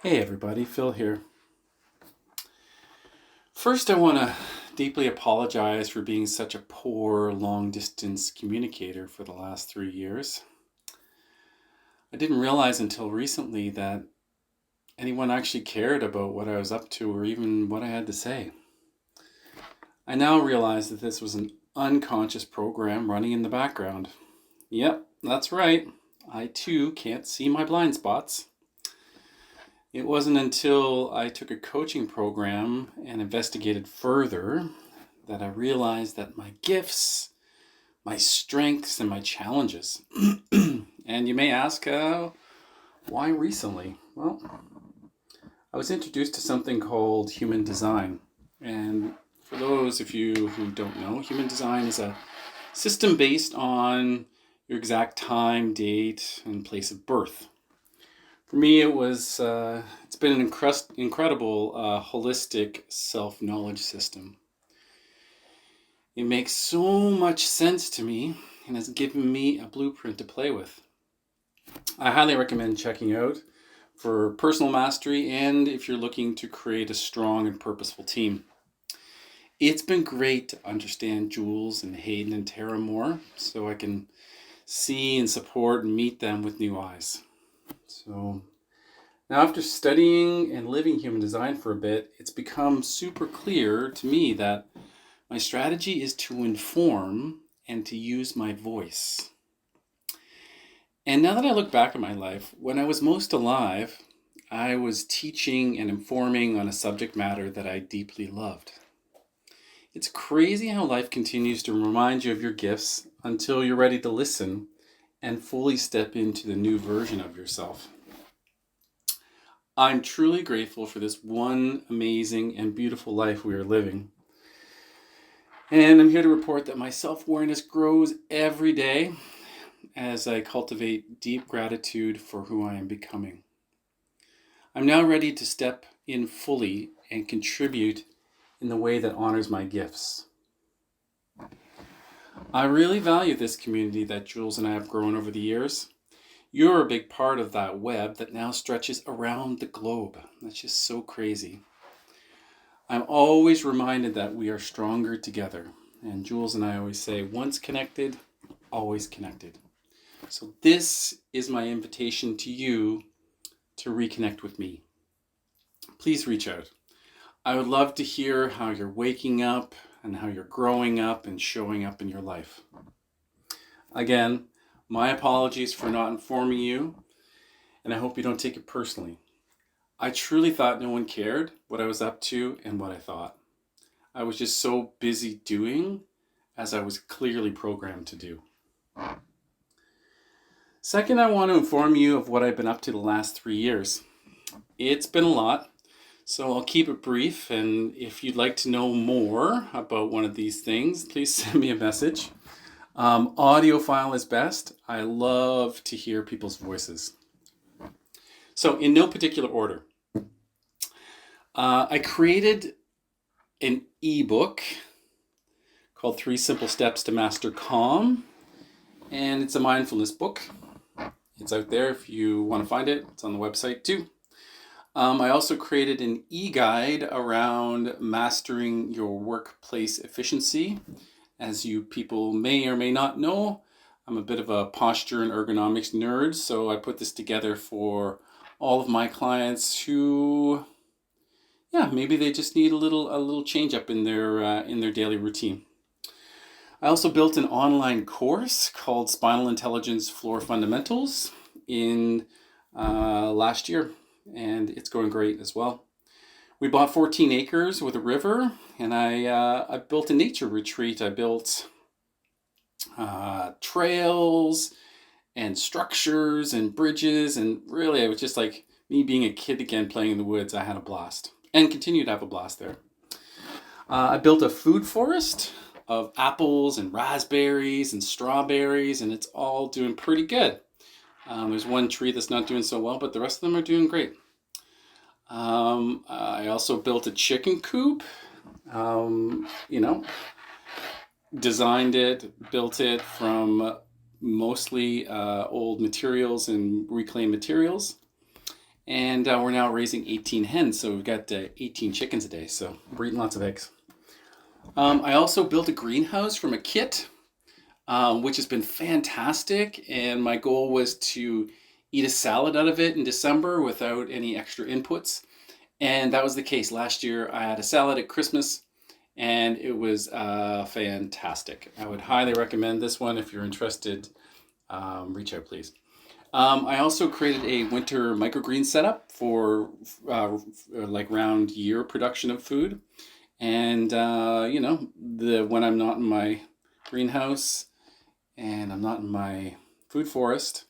Hey everybody, Phil here. First, I want to deeply apologize for being such a poor long distance communicator for the last 3 years. I didn't realize until recently that anyone actually cared about what I was up to or even what I had to say. I now realize that this was an unconscious program running in the background. Yep, that's right. I too can't see my blind spots. It wasn't until I took a coaching program and investigated further that I realized that my gifts, my strengths, and my challenges. And you may ask, why recently? Well, I was introduced to something called human design. And for those of you who don't know, human design is a system based on your exact time, date, and place of birth. For me, it's been an incredible holistic self-knowledge system. It makes so much sense to me and has given me a blueprint to play with. I highly recommend checking out for personal mastery and if you're looking to create a strong and purposeful team. It's been great to understand Jules and Hayden and Tara more so I can see and support and meet them with new eyes. So now, after studying and living human design for a bit, it's become super clear to me that my strategy is to inform and to use my voice. And now that I look back at my life, when I was most alive, I was teaching and informing on a subject matter that I deeply loved. It's crazy how life continues to remind you of your gifts until you're ready to listen and fully step into the new version of yourself. I'm truly grateful for this one amazing and beautiful life we are living. And I'm here to report that my self-awareness grows every day as I cultivate deep gratitude for who I am becoming. I'm now ready to step in fully and contribute in the way that honors my gifts. I really value this community that Jules and I have grown over the years. You're a big part of that web that now stretches around the globe. That's just so crazy. I'm always reminded that we are stronger together. And Jules and I always say, once connected, always connected. So this is my invitation to you to reconnect with me. Please reach out. I would love to hear how you're waking up and how you're growing up and showing up in your life. Again, my apologies for not informing you, and I hope you don't take it personally. I truly thought no one cared what I was up to and what I thought. I was just so busy doing as I was clearly programmed to do. Second, I want to inform you of what I've been up to the last 3 years. It's been a lot, so I'll keep it brief, and if you'd like to know more about one of these things, please send me a message. Audio file is best. I love to hear people's voices. So, in no particular order, I created an ebook called 3 Simple Steps to Master Calm, and it's a mindfulness book. It's out there if you want to find it. It's on the website too. I also created an e-guide around mastering your workplace efficiency. As you people may or may not know, I'm a bit of a posture and ergonomics nerd, so I put this together for all of my clients who, maybe they just need a little change up in their daily routine. I also built an online course called Spinal Intelligence Floor Fundamentals in last year, and it's going great as well. We bought 14 acres with a river, and I built a nature retreat. I built trails and structures and bridges, and really, it was just like me being a kid again playing in the woods. I had a blast and continue to have a blast there. I built a food forest of apples and raspberries and strawberries, and it's all doing pretty good. There's one tree that's not doing so well, but the rest of them are doing great. I also built a chicken coop. Designed it, built it from mostly old materials and reclaimed materials. And we're now raising 18 hens, so we've got 18 chickens a day, so we're eating lots of eggs. I also built a greenhouse from a kit, which has been fantastic, and my goal was to eat a salad out of it in December without any extra inputs, and that was the case. Last year I had a salad at Christmas, and it was fantastic. I would highly recommend this one. If you're interested, reach out please. I also created a winter microgreen setup for like round year production of food. And when I'm not in my greenhouse and I'm not in my food forest,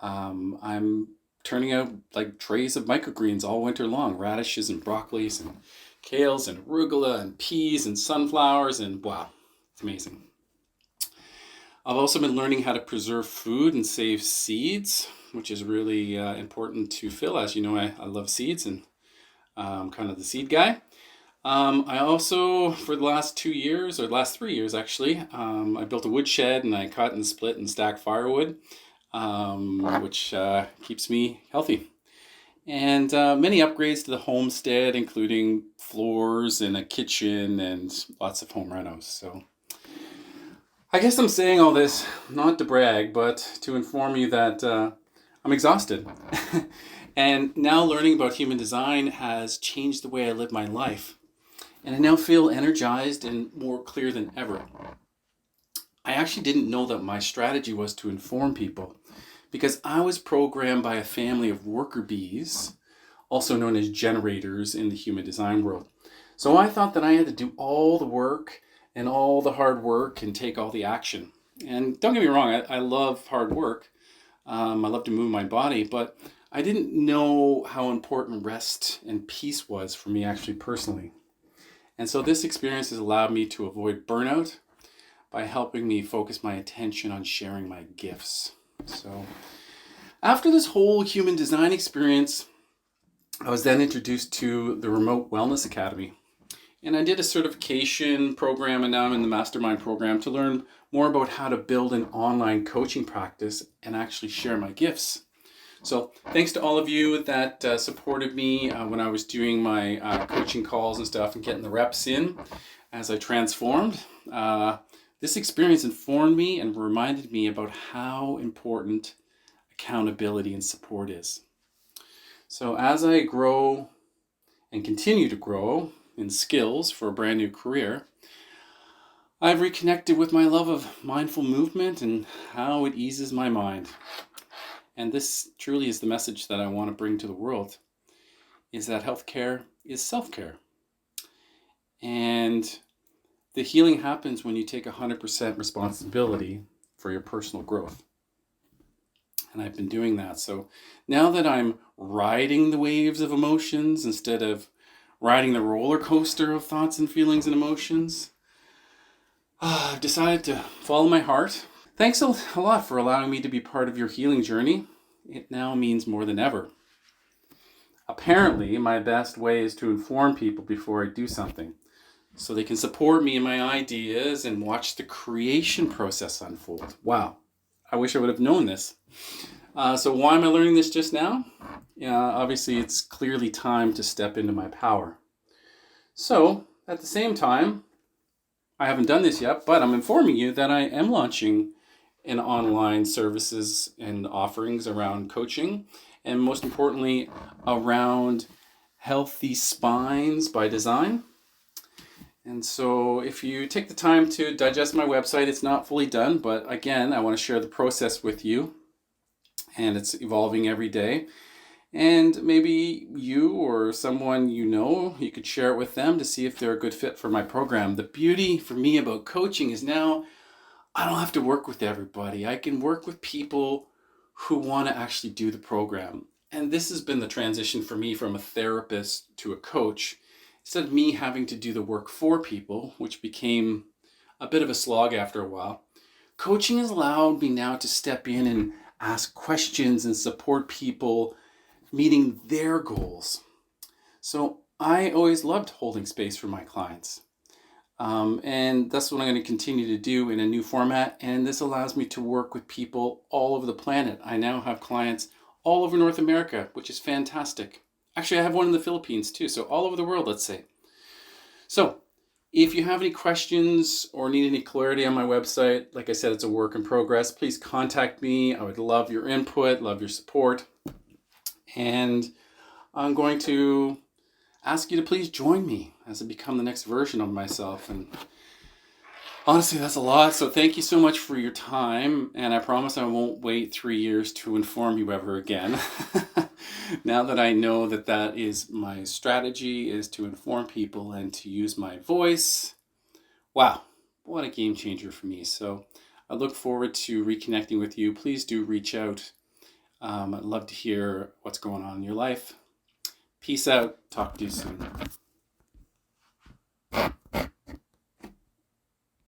I'm turning out like trays of microgreens all winter long: radishes and broccolis and kales and arugula and peas and sunflowers, and wow, it's amazing. I've also been learning how to preserve food and save seeds, which is really important to Phil. As you know, I love seeds, and I'm kind of the seed guy. I also, for the last 2 years, or the last 3 years actually, I built a woodshed, and I cut and split and stacked firewood, which keeps me healthy. And many upgrades to the homestead, including floors and a kitchen and lots of home renos. So I guess I'm saying all this not to brag, but to inform you that I'm exhausted. And now learning about human design has changed the way I live my life. And I now feel energized and more clear than ever. I actually didn't know that my strategy was to inform people, because I was programmed by a family of worker bees, also known as generators in the human design world. So I thought that I had to do all the work and all the hard work and take all the action. And don't get me wrong, I love hard work. I love to move my body, but I didn't know how important rest and peace was for me actually personally. And so this experience has allowed me to avoid burnout by helping me focus my attention on sharing my gifts. So after this whole human design experience, I was then introduced to the Remote Wellness Academy. And I did a certification program, and now I'm in the mastermind program to learn more about how to build an online coaching practice and actually share my gifts. So thanks to all of you that supported me when I was doing my coaching calls and stuff and getting the reps in as I transformed. This experience informed me and reminded me about how important accountability and support is. So as I grow and continue to grow in skills for a brand new career, I've reconnected with my love of mindful movement and how it eases my mind. And this truly is the message that I want to bring to the world, is that healthcare is self-care. And the healing happens when you take 100% responsibility for your personal growth. And I've been doing that. So now that I'm riding the waves of emotions instead of riding the roller coaster of thoughts and feelings and emotions, I've decided to follow my heart. Thanks a lot for allowing me to be part of your healing journey. It now means more than ever. Apparently, my best way is to inform people before I do something, so they can support me in my ideas and watch the creation process unfold. Wow, I wish I would have known this. So why am I learning this just now? Obviously, it's clearly time to step into my power. So, at the same time, I haven't done this yet, but I'm informing you that I am launching an online services and offerings around coaching, and most importantly, around healthy spines by design. And so if you take the time to digest my website, it's not fully done, but again, I want to share the process with you, and it's evolving every day. And maybe you or someone you could share it with them to see if they're a good fit for my program. The beauty for me about coaching is now I don't have to work with everybody. I can work with people who want to actually do the program. And this has been the transition for me from a therapist to a coach. Instead of me having to do the work for people, which became a bit of a slog after a while, coaching has allowed me now to step in and ask questions and support people meeting their goals. So I always loved holding space for my clients. And that's what I'm going to continue to do in a new format. And this allows me to work with people all over the planet. I now have clients all over North America, which is fantastic. Actually, I have one in the Philippines too, so all over the world, let's say. So if you have any questions or need any clarity on my website, like I said, it's a work in progress. Please contact me. I would love your input, love your support. And I'm going to ask you to please join me as I become the next version of myself. And honestly, that's a lot. So thank you so much for your time. And I promise I won't wait 3 years to inform you ever again. Now that I know that that is my strategy, is to inform people and to use my voice. Wow, what a game changer for me. So I look forward to reconnecting with you. Please do reach out. I'd love to hear what's going on in your life. Peace out. Talk to you soon.